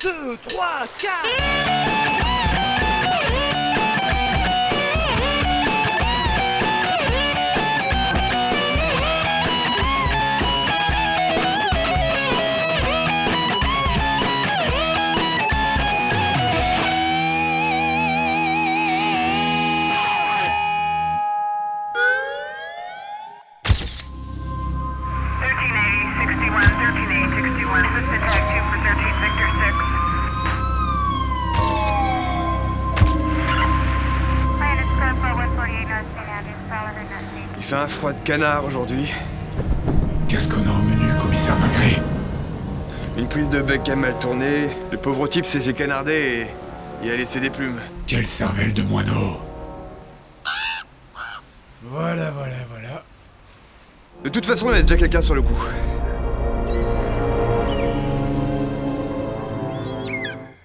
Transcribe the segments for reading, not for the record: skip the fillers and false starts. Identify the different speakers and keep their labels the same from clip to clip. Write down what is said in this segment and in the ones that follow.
Speaker 1: 2, 3, 4.
Speaker 2: Il fait un froid de canard aujourd'hui.
Speaker 3: Qu'est-ce qu'on a au menu, commissaire Magré?
Speaker 2: Une prise de bec a mal tourné, le pauvre type s'est fait canarder et a laissé des plumes.
Speaker 3: Quelle cervelle de moineau!
Speaker 4: Voilà.
Speaker 2: De toute façon, il y a déjà quelqu'un sur le coup.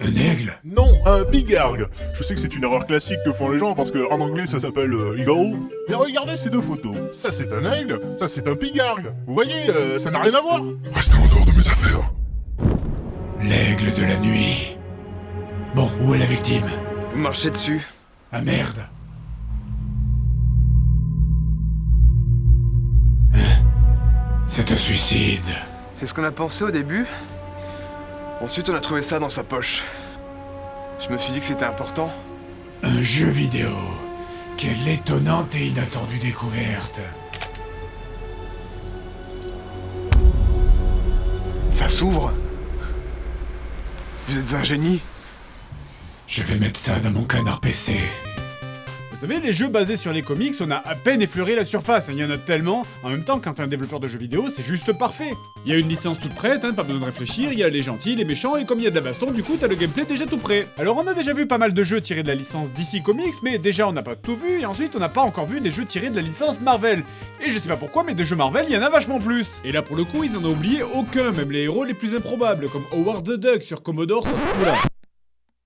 Speaker 3: Un aigle?
Speaker 5: Non, un bigargue. Je sais que c'est une erreur classique que font les gens parce qu'en anglais ça s'appelle eagle. Mais regardez ces deux photos. Ça c'est un aigle, ça c'est un bigargue. Vous voyez, ça n'a rien à voir.
Speaker 3: Restez en dehors de mes affaires. L'aigle de la nuit. Bon, où est la victime?
Speaker 2: Vous marchez dessus.
Speaker 3: Ah merde. C'est un suicide.
Speaker 2: C'est ce qu'on a pensé au début. Ensuite, on a trouvé ça dans sa poche. Je me suis dit que c'était important.
Speaker 3: Un jeu vidéo. Quelle étonnante et inattendue découverte.
Speaker 2: Ça s'ouvre. Vous êtes un génie.
Speaker 3: Je vais mettre ça dans mon canard PC.
Speaker 4: Vous savez, les jeux basés sur les comics, on a à peine effleuré la surface, il y en a tellement. En même temps, quand t'es un développeur de jeux vidéo, c'est juste parfait. Il y a une licence toute prête, pas besoin de réfléchir, il y a les gentils, les méchants, et comme il y a de la baston, du coup, t'as le gameplay déjà tout prêt. Alors on a déjà vu pas mal de jeux tirés de la licence DC Comics, mais déjà on n'a pas tout vu, et ensuite on n'a pas encore vu des jeux tirés de la licence Marvel. Et je sais pas pourquoi, mais des jeux Marvel, il y en a vachement plus. Et là pour le coup, ils en ont oublié aucun, même les héros les plus improbables, comme Howard the Duck sur Commodore. Oula.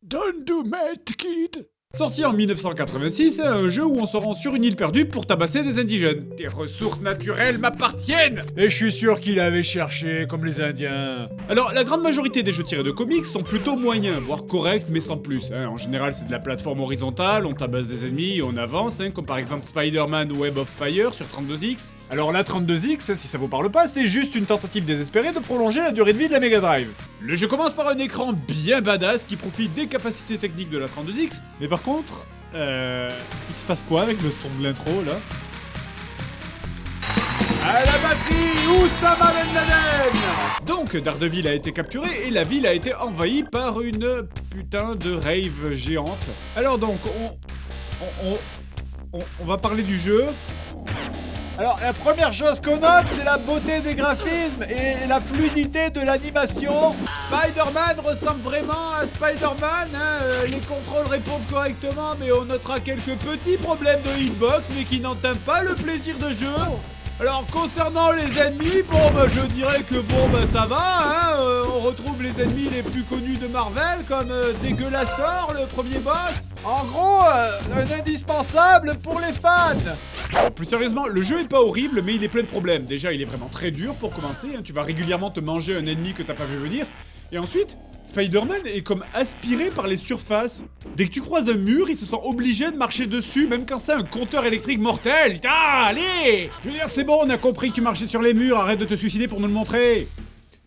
Speaker 4: Don't do mad, kid. Sorti en 1986, un jeu où on se rend sur une île perdue pour tabasser des indigènes. Tes ressources naturelles m'appartiennent! Et je suis sûr qu'il avait cherché, comme les Indiens. Alors, la grande majorité des jeux tirés de comics sont plutôt moyens, voire corrects, mais sans plus. En général, c'est de la plateforme horizontale, on tabasse des ennemis et on avance, comme par exemple Spider-Man Web of Fire sur 32X. Alors la 32X, si ça vous parle pas, c'est juste une tentative désespérée de prolonger la durée de vie de la Mega Drive. Le jeu commence par un écran bien badass qui profite des capacités techniques de la 32X, mais par contre, il se passe quoi avec le son de l'intro là? À la batterie, Oussama Ben Laden! Donc, Daredevil a été capturé et la ville a été envahie par une putain de rave géante. Alors donc, on va parler du jeu. Alors, la première chose qu'on note, c'est la beauté des graphismes et la fluidité de l'animation. Spider-Man ressemble vraiment à Spider-Man, les contrôles répondent correctement, mais on notera quelques petits problèmes de hitbox, mais qui n'entament pas le plaisir de jeu. Alors, concernant les ennemis, je dirais que ça va, on retrouve les ennemis les plus connus de Marvel, comme Dégueulasseur, le premier boss. En gros, un indispensable pour les fans. Bon, plus sérieusement, le jeu est pas horrible, mais il est plein de problèmes. Déjà, il est vraiment très dur pour commencer, tu vas régulièrement te manger un ennemi que t'as pas vu venir. Et ensuite, Spider-Man est comme aspiré par les surfaces. Dès que tu croises un mur, il se sent obligé de marcher dessus, même quand c'est un compteur électrique mortel. Ah, allez! Je veux dire, c'est bon, on a compris que tu marchais sur les murs, arrête de te suicider pour nous le montrer.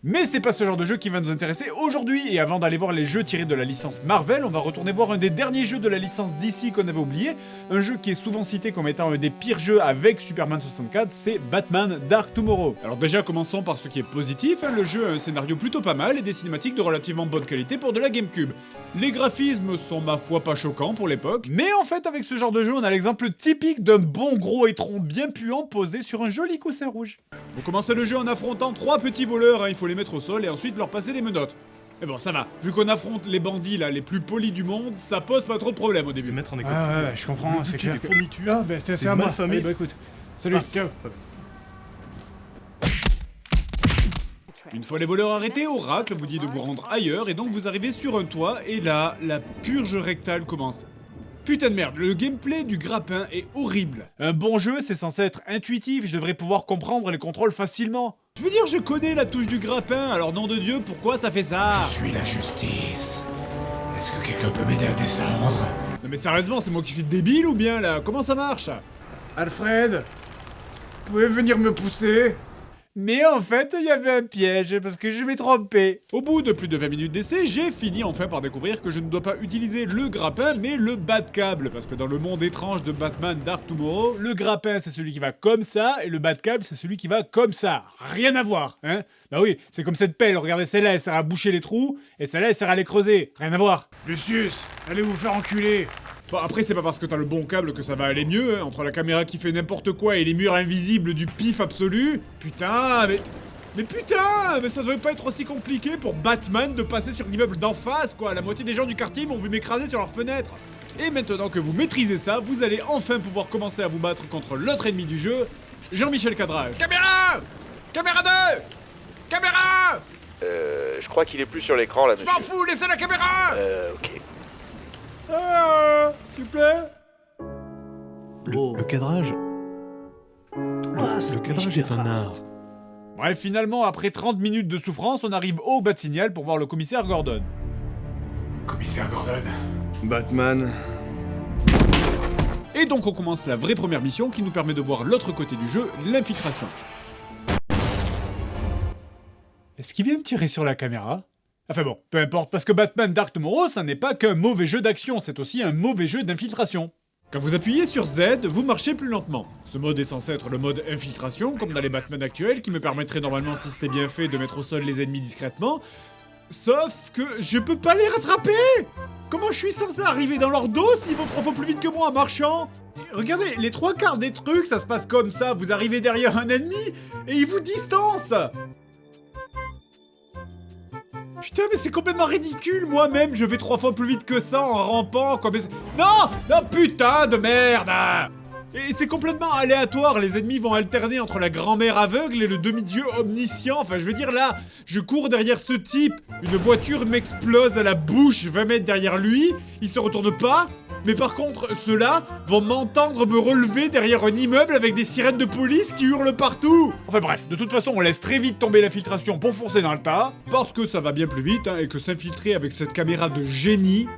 Speaker 4: Mais c'est pas ce genre de jeu qui va nous intéresser aujourd'hui, et avant d'aller voir les jeux tirés de la licence Marvel, on va retourner voir un des derniers jeux de la licence DC qu'on avait oublié, un jeu qui est souvent cité comme étant un des pires jeux avec Superman 64, c'est Batman Dark Tomorrow. Alors déjà, commençons par ce qui est positif, le jeu a un scénario plutôt pas mal et des cinématiques de relativement bonne qualité pour de la GameCube. Les graphismes sont ma foi pas choquants pour l'époque, mais en fait avec ce genre de jeu, on a l'exemple typique d'un bon gros étron bien puant posé sur un joli coussin rouge. Vous commencez le jeu en affrontant 3 petits voleurs, il faut les mettre au sol et ensuite leur passer les menottes. Mais bon, ça va. Vu qu'on affronte les bandits là les plus polis du monde, ça pose pas trop de problème au début.
Speaker 1: Mettre en écoute.
Speaker 4: Ah ouais, je comprends, c'est clair.
Speaker 1: Les fournitures.
Speaker 4: Ah, bah c'est à
Speaker 1: mal
Speaker 4: moi.
Speaker 1: famé.
Speaker 4: Allez, bah écoute. Salut, ciao. Une fois les voleurs arrêtés, Oracle vous dit de vous rendre ailleurs et donc vous arrivez sur un toit et là, la purge rectale commence. Putain de merde, le gameplay du grappin est horrible. Un bon jeu, c'est censé être intuitif, je devrais pouvoir comprendre les contrôles facilement. Je veux dire, je connais la touche du grappin, alors nom de Dieu, pourquoi ça fait ça?
Speaker 3: Je suis la justice. Est-ce que quelqu'un peut m'aider à descendre?
Speaker 4: Non mais sérieusement, c'est moi qui suis débile ou bien là? Comment ça marche?
Speaker 6: Alfred, vous pouvez venir me pousser?
Speaker 4: Mais en fait, il y avait un piège, parce que je m'ai trompé. Au bout de plus de 20 minutes d'essai, j'ai fini enfin par découvrir que je ne dois pas utiliser le grappin, mais le bat-câble. Parce que dans le monde étrange de Batman Dark Tomorrow, le grappin c'est celui qui va comme ça, et le bat-câble c'est celui qui va comme ça. Rien à voir, hein? Bah oui, c'est comme cette pelle, regardez, celle-là elle sert à boucher les trous, et celle-là elle sert à les creuser. Rien à voir.
Speaker 6: Lucius, allez vous faire enculer.
Speaker 4: Bon, après, c'est pas parce que t'as le bon câble que ça va aller mieux, hein. Entre la caméra qui fait n'importe quoi et les murs invisibles du pif absolu. Putain, mais putain, mais ça devrait pas être aussi compliqué pour Batman de passer sur l'immeuble d'en face, quoi. La moitié des gens du quartier m'ont vu m'écraser sur leur fenêtre. Et maintenant que vous maîtrisez ça, vous allez enfin pouvoir commencer à vous battre contre l'autre ennemi du jeu, Jean-Michel Cadrage. Caméra! Caméra 2! Caméra!
Speaker 7: Je crois qu'il est plus sur l'écran là,
Speaker 4: Je
Speaker 7: monsieur.
Speaker 4: m'en fous, laissez la caméra!
Speaker 7: Ok.
Speaker 4: Ah, s'il vous plaît.
Speaker 1: Le cadrage. Le cadrage est un art.
Speaker 4: Bref, finalement, après 30 minutes de souffrance, on arrive au Bat-Signal pour voir le commissaire Gordon.
Speaker 3: Commissaire Gordon.
Speaker 2: Batman.
Speaker 4: Et donc on commence la vraie première mission qui nous permet de voir l'autre côté du jeu, l'infiltration. Est-ce qu'il vient de tirer sur la caméra? Enfin bon, peu importe, parce que Batman Dark Tomorrow, ça n'est pas qu'un mauvais jeu d'action, c'est aussi un mauvais jeu d'infiltration. Quand vous appuyez sur Z, vous marchez plus lentement. Ce mode est censé être le mode infiltration, comme dans les Batman actuels, qui me permettrait normalement, si c'était bien fait, de mettre au sol les ennemis discrètement. Sauf que je peux pas les rattraper! Comment je suis censé arriver dans leur dos s'ils vont 3 fois plus vite que moi en marchant? Regardez, les 3/4 des trucs, ça se passe comme ça, vous arrivez derrière un ennemi, et il vous distance! Putain, mais c'est complètement ridicule, moi-même, je vais 3 fois plus vite que ça en rampant, quoi, mais non! Non, putain de merde! Et c'est complètement aléatoire, les ennemis vont alterner entre la grand-mère aveugle et le demi-dieu omniscient, enfin je veux dire là, je cours derrière ce type, une voiture m'explose à la bouche 20 mètres derrière lui, il se retourne pas, mais par contre, ceux-là vont m'entendre me relever derrière un immeuble avec des sirènes de police qui hurlent partout. Enfin bref, de toute façon, on laisse très vite tomber l'infiltration pour foncer dans le tas, parce que ça va bien plus vite, hein, et que s'infiltrer avec cette caméra de génie...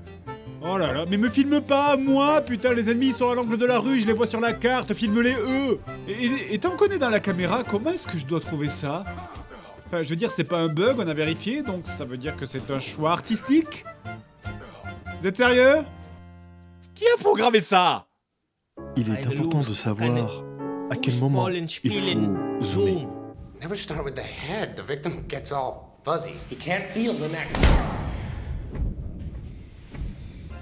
Speaker 4: Oh là là, mais me filme pas, moi, putain, les ennemis ils sont à l'angle de la rue, je les vois sur la carte, filme-les eux. Et tant qu'on est dans la caméra, comment est-ce que je dois trouver ça? Enfin, je veux dire, c'est pas un bug, on a vérifié, donc ça veut dire que c'est un choix artistique? Vous êtes sérieux? Qui a programmé ça?
Speaker 1: Il est important de savoir à quel moment il faut zoomer.
Speaker 8: Never start with the head. The victim gets all fuzzy. He can't feel the neck.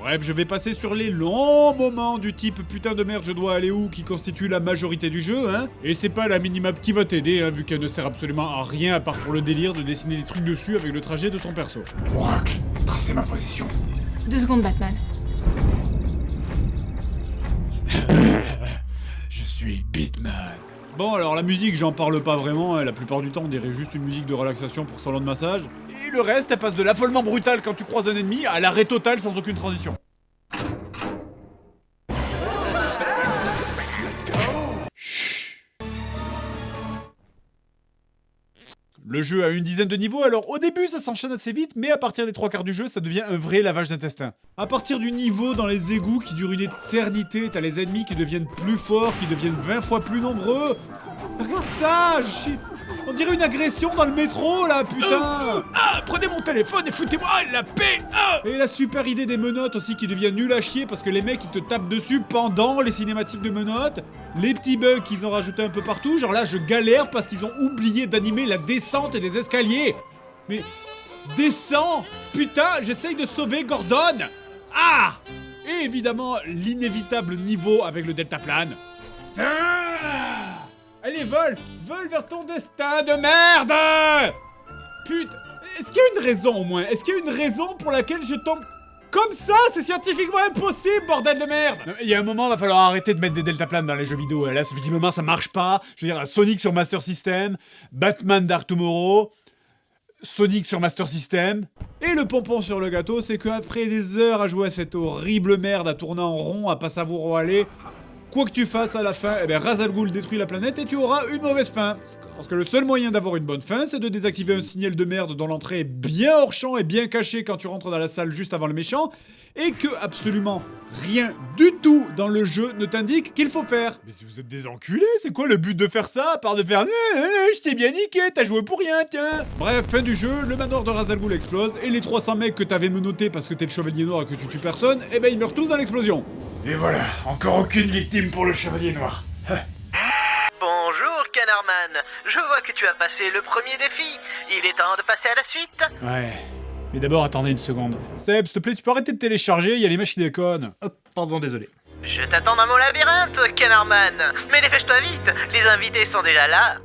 Speaker 4: Bref, je vais passer sur les longs moments du type putain de merde je dois aller où qui constitue la majorité du jeu, hein. Et c'est pas la minimap qui va t'aider, hein, vu qu'elle ne sert absolument à rien à part pour le délire de dessiner des trucs dessus avec le trajet de ton perso.
Speaker 3: Oracle, tracez ma position.
Speaker 9: 2 secondes, Batman.
Speaker 3: Je suis Batman.
Speaker 4: Bon, alors la musique, j'en parle pas vraiment, hein, la plupart du temps on dirait juste une musique de relaxation pour salon de massage. Et le reste, elle passe de l'affolement brutal quand tu croises un ennemi à l'arrêt total sans aucune transition. Le jeu a une dizaine de niveaux, alors au début ça s'enchaîne assez vite, mais à partir des 3/4 du jeu, ça devient un vrai lavage d'intestin. À partir du niveau dans les égouts qui dure une éternité, t'as les ennemis qui deviennent plus forts, qui deviennent 20 fois plus nombreux. Regarde ça, on dirait une agression dans le métro là, putain.
Speaker 6: Prenez mon téléphone et foutez-moi la paix.
Speaker 4: Et la super idée des menottes aussi qui devient nul à chier parce que les mecs ils te tapent dessus pendant les cinématiques de menottes. Les petits bugs qu'ils ont rajoutés un peu partout, genre là je galère parce qu'ils ont oublié d'animer la descente et des escaliers. Mais descends, putain, j'essaye de sauver Gordon. Ah. Et évidemment l'inévitable niveau avec le deltaplane. Allez, vole vers ton destin de merde. Putain, est-ce qu'il y a une raison au moins? Est-ce qu'il y a une raison pour laquelle je tombe comme ça? C'est scientifiquement impossible, bordel de merde! Il y a un moment, va falloir arrêter de mettre des deltaplanes dans les jeux vidéo. Là, effectivement, ça marche pas. Je veux dire, Sonic sur Master System, Batman Dark Tomorrow, Sonic sur Master System. Et le pompon sur le gâteau, c'est qu'après des heures à jouer à cette horrible merde, à tourner en rond, à pas savoir où aller, quoi que tu fasses à la fin, eh ben Ra's al Ghul détruit la planète et tu auras une mauvaise fin. Parce que le seul moyen d'avoir une bonne fin, c'est de désactiver un signal de merde dont l'entrée est bien hors champ et bien cachée quand tu rentres dans la salle juste avant le méchant, et que absolument rien du tout dans le jeu ne t'indique qu'il faut faire. Mais si vous êtes des enculés, c'est quoi le but de faire ça, à part de faire « je t'ai bien niqué, t'as joué pour rien, tiens !» Bref, fin du jeu, le manoir de Ra's al Ghul explose, et les 300 mecs que t'avais menottés parce que t'es le chevalier noir et que tu tues personne, eh ben ils meurent tous dans l'explosion.
Speaker 3: Et voilà, encore aucune victime pour le chevalier noir.
Speaker 9: Bonjour Canardman, je vois que tu as passé le premier défi. Il est temps de passer à la suite.
Speaker 4: Ouais, mais d'abord attendez une seconde. Seb, s'il te plaît, tu peux arrêter de télécharger, il y a les machines qui déconnent. Hop, pardon, désolé.
Speaker 9: Je t'attends dans mon labyrinthe, Canardman. Mais dépêche-toi vite, les invités sont déjà là.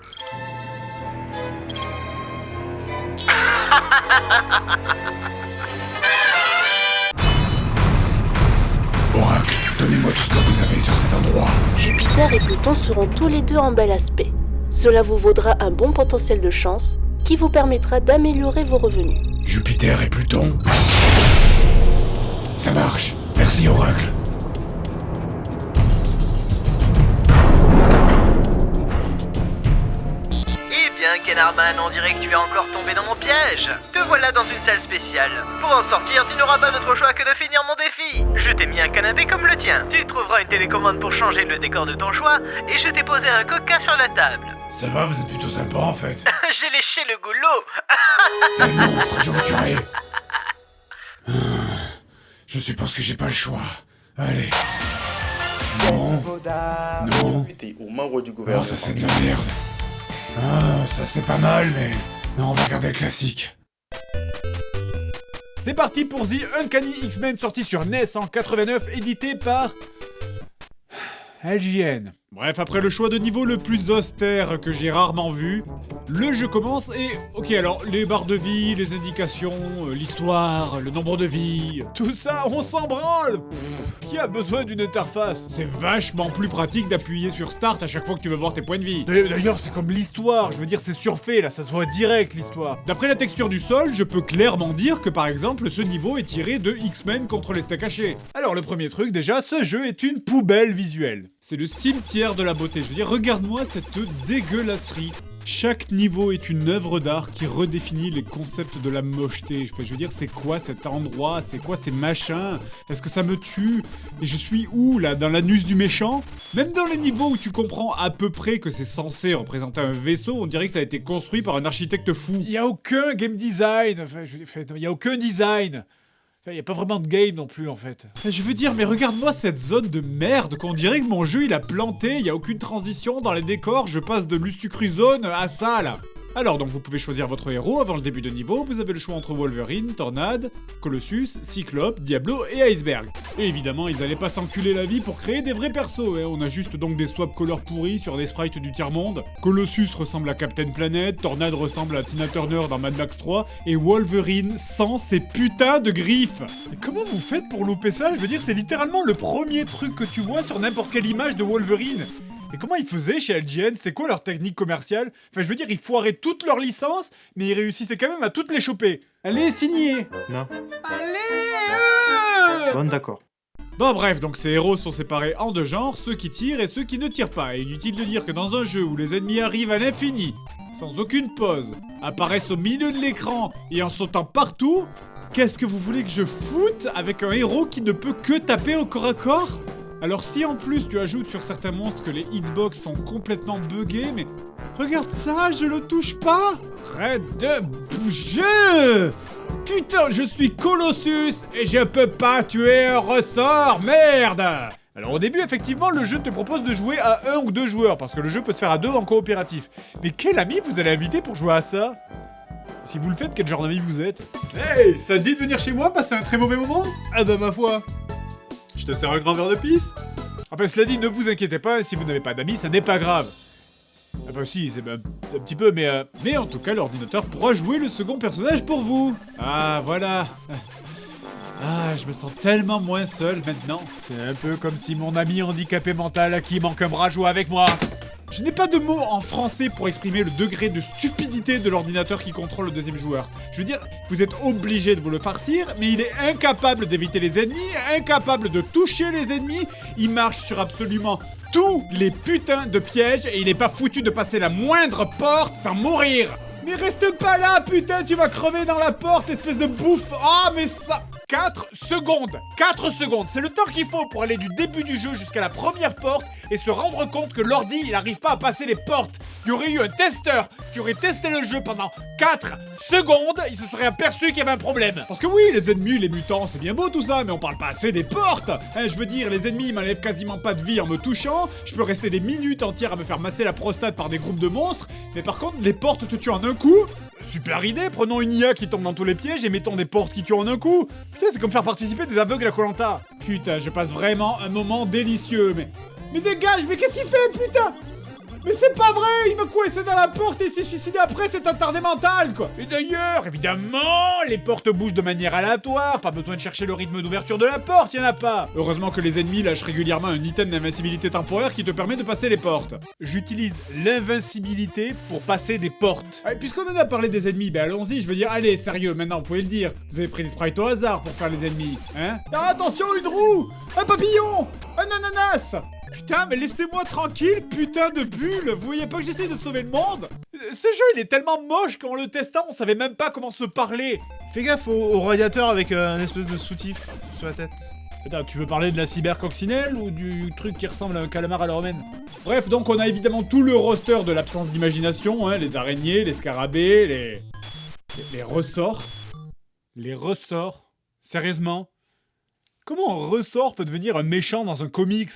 Speaker 3: Oracle, donnez-moi tout ce que vous avez sur cet endroit.
Speaker 10: Jupiter et Pluton seront tous les deux en bel aspect. Cela vous vaudra un bon potentiel de chance qui vous permettra d'améliorer vos revenus.
Speaker 3: Jupiter et Pluton. Ça marche. Merci, Oracle.
Speaker 9: Eh bien, Canardman, on dirait que tu es encore tombé dans mon piège. Te voilà dans une salle spéciale. Pour en sortir, tu n'auras pas d'autre choix que de finir mon défi. Je t'ai mis un canapé comme le tien. Tu trouveras une télécommande pour changer le décor de ton choix. Et je t'ai posé un coca sur la table.
Speaker 3: Ça va, vous êtes plutôt sympa en fait.
Speaker 9: J'ai léché le goulot.
Speaker 3: C'est un monstre, je vous tuerai. Je suppose que j'ai pas le choix. Allez. Non. Non.
Speaker 1: Aux membres du
Speaker 3: Oh,
Speaker 1: gouvernement.
Speaker 3: ça c'est de la merde. Ah, ça c'est pas mal, mais... Non, on va regarder le classique.
Speaker 4: C'est parti pour The Uncanny X-Men, sorti sur NES en 89, édité par... LJN. Bref, après le choix de niveau le plus austère que j'ai rarement vu, le jeu commence et... Ok, alors, les barres de vie, les indications, l'histoire, le nombre de vies... Tout ça, on s'en branle. Qui a besoin d'une interface? C'est vachement plus pratique d'appuyer sur Start à chaque fois que tu veux voir tes points de vie. D'ailleurs, c'est comme l'histoire, je veux dire, c'est surfait, là, ça se voit direct, l'histoire. D'après la texture du sol, je peux clairement dire que, par exemple, ce niveau est tiré de X-Men contre les steaks hachés. Alors, le premier truc, déjà, ce jeu est une poubelle visuelle. C'est le cimetière de la beauté. Je veux dire, regarde-moi cette dégueulasserie. Chaque niveau est une œuvre d'art qui redéfinit les concepts de la mocheté. Je veux dire, c'est quoi cet endroit? C'est quoi ces machins? Est-ce que ça me tue? Et je suis où, là? Dans l'anus du méchant? Même dans les niveaux où tu comprends à peu près que c'est censé représenter un vaisseau, on dirait que ça a été construit par un architecte fou. Il y a aucun game design. Il y a aucun design. Il y a pas vraiment de game non plus en fait. Je veux dire, mais regarde-moi cette zone de merde qu'on dirait que mon jeu il a planté, il y a aucune transition dans les décors, je passe de Lustucruzone à ça là. Alors donc vous pouvez choisir votre héros avant le début de niveau, vous avez le choix entre Wolverine, Tornade, Colossus, Cyclope, Diablo et Iceberg. Et évidemment ils allaient pas s'enculer la vie pour créer des vrais persos, hein. On a juste donc des swap colors pourris sur des sprites du tiers-monde. Colossus ressemble à Captain Planet, Tornade ressemble à Tina Turner dans Mad Max 3, et Wolverine sans ses putains de griffes. Et comment vous faites pour louper ça? Je veux dire, c'est littéralement le premier truc que tu vois sur n'importe quelle image de Wolverine. Et comment ils faisaient chez LGN? C'était quoi leur technique commerciale? Enfin, je veux dire, ils foiraient toutes leurs licences, mais ils réussissaient quand même à toutes les choper. Allez, signez!
Speaker 1: Non.
Speaker 4: Allez!
Speaker 1: Bon, d'accord.
Speaker 4: Bon bref, donc ces héros sont séparés en deux genres, ceux qui tirent et ceux qui ne tirent pas. Et inutile de dire que dans un jeu où les ennemis arrivent à l'infini, sans aucune pause, apparaissent au milieu de l'écran et en sautant partout, qu'est-ce que vous voulez que je foute avec un héros qui ne peut que taper au corps à corps? Alors si en plus tu ajoutes sur certains monstres que les hitbox sont complètement buggés, mais regarde ça, je le touche pas! Arrête de bouger! Putain, je suis Colossus et je peux pas tuer un ressort, merde! Alors au début, effectivement, le jeu te propose de jouer à 1 ou 2 joueurs, parce que le jeu peut se faire à 2 en coopératif. Mais quel ami vous allez inviter pour jouer à ça? Si vous le faites, quel genre d'ami vous êtes? Hey, ça te dit de venir chez moi passer un très mauvais moment? Ah bah ma foi! Je te sers un grand verre de pisse? Enfin, cela dit, ne vous inquiétez pas, si vous n'avez pas d'amis, ça n'est pas grave. Enfin si, c'est un petit peu, mais en tout cas, l'ordinateur pourra jouer le second personnage pour vous. Ah, voilà. Ah, je me sens tellement moins seul maintenant. C'est un peu comme si mon ami handicapé mental à qui manque un bras jouait avec moi. Je n'ai pas de mots en français pour exprimer le degré de stupidité de l'ordinateur qui contrôle le deuxième joueur. Je veux dire, vous êtes obligé de vous le farcir, mais il est incapable d'éviter les ennemis, incapable de toucher les ennemis, il marche sur absolument tous les putains de pièges et il est pas foutu de passer la moindre porte sans mourir. Mais reste pas là, putain, tu vas crever dans la porte, espèce de bouffe. Ah, mais ça... 4 secondes. 4 secondes, c'est le temps qu'il faut pour aller du début du jeu jusqu'à la première porte et se rendre compte que l'ordi, il arrive pas à passer les portes. Il y aurait eu un testeur qui aurait testé le jeu pendant 4 secondes, il se serait aperçu qu'il y avait un problème. Parce que oui, les ennemis, les mutants, c'est bien beau tout ça, mais on parle pas assez des portes. Hein, je veux dire, les ennemis, ils m'enlèvent quasiment pas de vie en me touchant, je peux rester des minutes entières à me faire masser la prostate par des groupes de monstres, mais par contre, les portes te tuent en un coup. Super idée, prenons une IA qui tombe dans tous les pièges et mettons des portes qui tuent en un coup. Putain, c'est comme faire participer des aveugles à Koh-Lanta. Putain, je passe vraiment un moment délicieux, mais dégage, mais qu'est-ce qu'il fait, putain? Mais c'est pas vrai, il me coinçait dans la porte et il s'est suicidé après, c'est attardé mental, quoi. Et d'ailleurs, évidemment, les portes bougent de manière aléatoire, pas besoin de chercher le rythme d'ouverture de la porte, y'en a pas. Heureusement que les ennemis lâchent régulièrement un item d'invincibilité temporaire qui te permet de passer les portes. J'utilise l'invincibilité pour passer des portes. Allez, puisqu'on en a parlé des ennemis, ben allons-y, je veux dire, allez, sérieux, maintenant vous pouvez le dire. Vous avez pris des sprites au hasard pour faire les ennemis, hein? Ah, attention, une roue! Un papillon! Un ananas! Putain, mais laissez-moi tranquille, putain de bulle! Vous voyez pas que j'essaie de sauver le monde? Ce jeu, il est tellement moche qu'en le testant, on savait même pas comment se parler.
Speaker 1: Fais gaffe au radiateur avec un espèce de soutif sur la tête.
Speaker 4: Attends, tu veux parler de la cybercoccinelle ou du truc qui ressemble à un calamar à la romaine? Bref, donc on a évidemment tout le roster de l'absence d'imagination, hein, les araignées, les scarabées, les ressorts. Les ressorts? Sérieusement? Comment un ressort peut devenir un méchant dans un comics?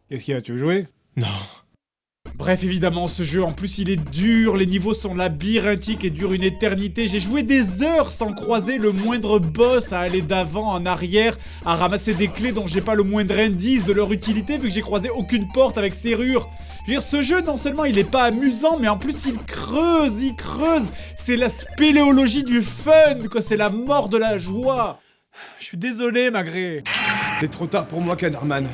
Speaker 4: Qu'est-ce qu'il y a, tu veux jouer?
Speaker 1: Non.
Speaker 4: Bref, évidemment, ce jeu, en plus, il est dur, les niveaux sont labyrinthiques et durent une éternité. J'ai joué des heures sans croiser le moindre boss, à aller d'avant en arrière, à ramasser des clés dont j'ai pas le moindre indice de leur utilité, vu que j'ai croisé aucune porte avec serrure. Je veux dire, ce jeu, non seulement il est pas amusant, mais en plus il creuse. C'est la spéléologie du fun, quoi, c'est la mort de la joie. Je suis désolé, Magré.
Speaker 2: C'est trop tard pour moi, Canardman.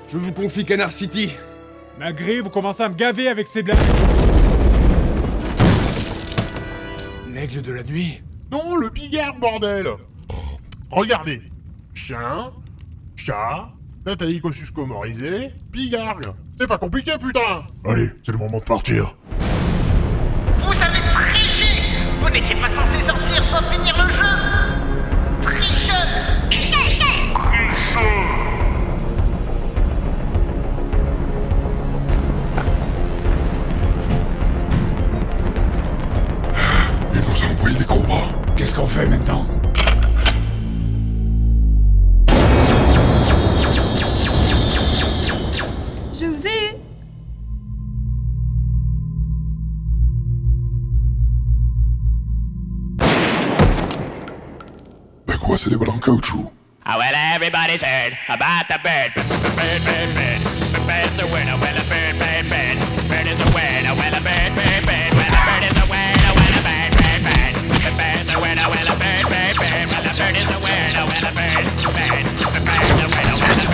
Speaker 2: Je vous confie Canard City.
Speaker 4: Magré, vous commencez à me gaver avec ces blagues.
Speaker 3: L'aigle de la nuit?
Speaker 5: Non, le pigargue, bordel! Regardez. Chien, chat, Nathalie Kosciusko-Morizet, pigargue. C'est pas compliqué, putain!
Speaker 3: Allez, c'est le moment de partir.
Speaker 9: Vous avez triché! Vous n'étiez pas censé sortir sans finir le jeu! Tricheur!
Speaker 3: Il nous a envoyé les gros bras. Qu'est-ce qu'on fait maintenant?
Speaker 11: Je vous ai eu.
Speaker 3: Ben quoi, c'est des balles en caoutchouc.
Speaker 8: Oh, well, everybody's heard about the bird. Bird. The bird's a word, oh, well, a bird. Bird is a word, oh, well, a bird. Well, a bird is a word, oh, well, a bird. The bird's a word, oh, well, a bird. Well, a bird is a word, oh, well, a bird. The bird's a word, oh, well, a bird.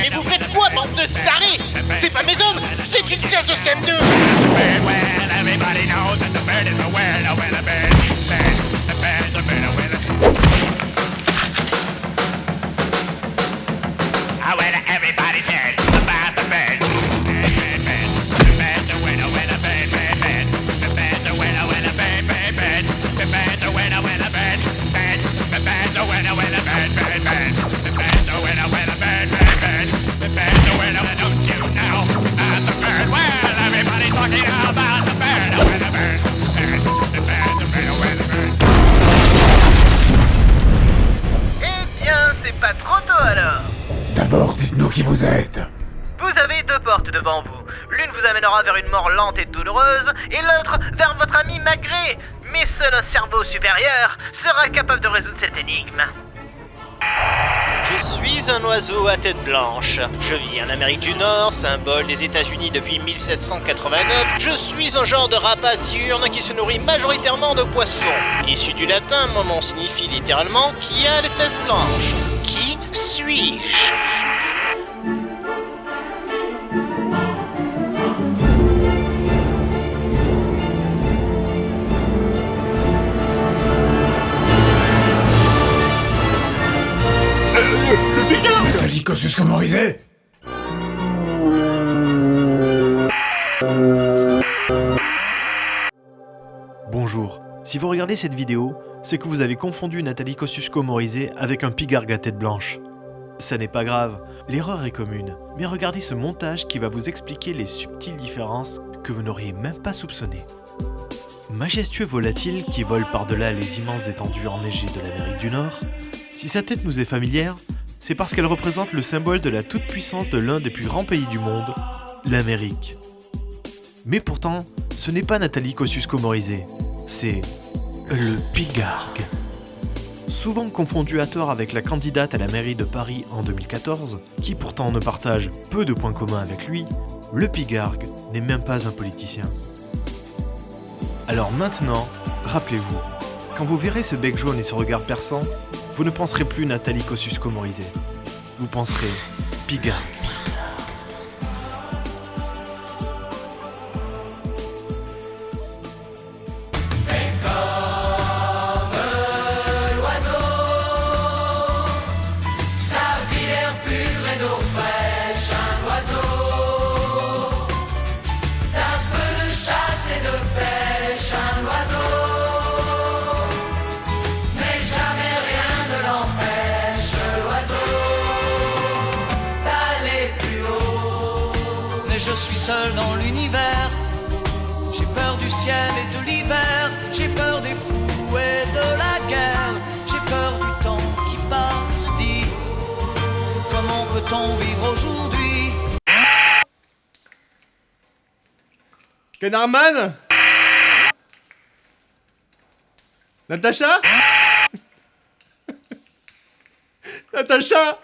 Speaker 9: Mais vous faites quoi, bande de tarés? C'est pas mes hommes, c'est une classe de CM2.
Speaker 8: Well, everybody knows that the bird is a word, oh, well, a bird. The bird's a word, oh, well, a bird. Oh, well, everybody's heard about the bird. The bird's a word, oh, well, a bird. The bird's a word, oh, well, a bird. The bird's a word, oh, well, a bird. The bird's a word, oh, well, a bird. The bird's a word, oh, well, a bird. The bird's a word, oh, don't you know about the bird? Well, everybody's talking about the bird, oh, well, a bird. The bird's a word, oh, well, a bird.
Speaker 9: Eh bien, c'est pas trop tôt alors.
Speaker 3: D'abord, dites-nous qui vous êtes.
Speaker 9: Vous avez deux portes devant vous. L'une vous amènera vers une mort lente et douloureuse, et l'autre vers votre ami Magré. Mais seul un cerveau supérieur sera capable de résoudre cette énigme. Je suis un oiseau à tête blanche. Je vis en Amérique du Nord, symbole des États-Unis depuis 1789. Je suis un genre de rapace diurne qui se nourrit majoritairement de poissons. Issu du latin, mon nom signifie littéralement qui a les fesses blanches. Qui suis-je?
Speaker 5: Le Picard!
Speaker 3: Nathalie Kosciusko-Morizet.
Speaker 1: Bonjour. Si vous regardez cette vidéo, c'est que vous avez confondu Nathalie Kosciusko-Morizet avec un pigargue à tête blanche. Ça n'est pas grave, l'erreur est commune, mais regardez ce montage qui va vous expliquer les subtiles différences que vous n'auriez même pas soupçonnées. Majestueux volatile qui vole par-delà les immenses étendues enneigées de l'Amérique du Nord, si sa tête nous est familière, c'est parce qu'elle représente le symbole de la toute-puissance de l'un des plus grands pays du monde, l'Amérique. Mais pourtant, ce n'est pas Nathalie Kosciusko-Morizet, c'est le pigargue. Souvent confondu à tort avec la candidate à la mairie de Paris en 2014, qui pourtant ne partage peu de points communs avec lui, le pigargue n'est même pas un politicien. Alors maintenant, rappelez-vous, quand vous verrez ce bec jaune et ce regard perçant, vous ne penserez plus Nathalie Kosciusko-Morizet, vous penserez pigargue.
Speaker 12: Je suis seul dans l'univers. J'ai peur du ciel et de l'hiver. J'ai peur des fous et de la guerre. J'ai peur du temps qui passe. Dis, comment peut-on vivre aujourd'hui?
Speaker 2: Canardman? Natacha? Natacha?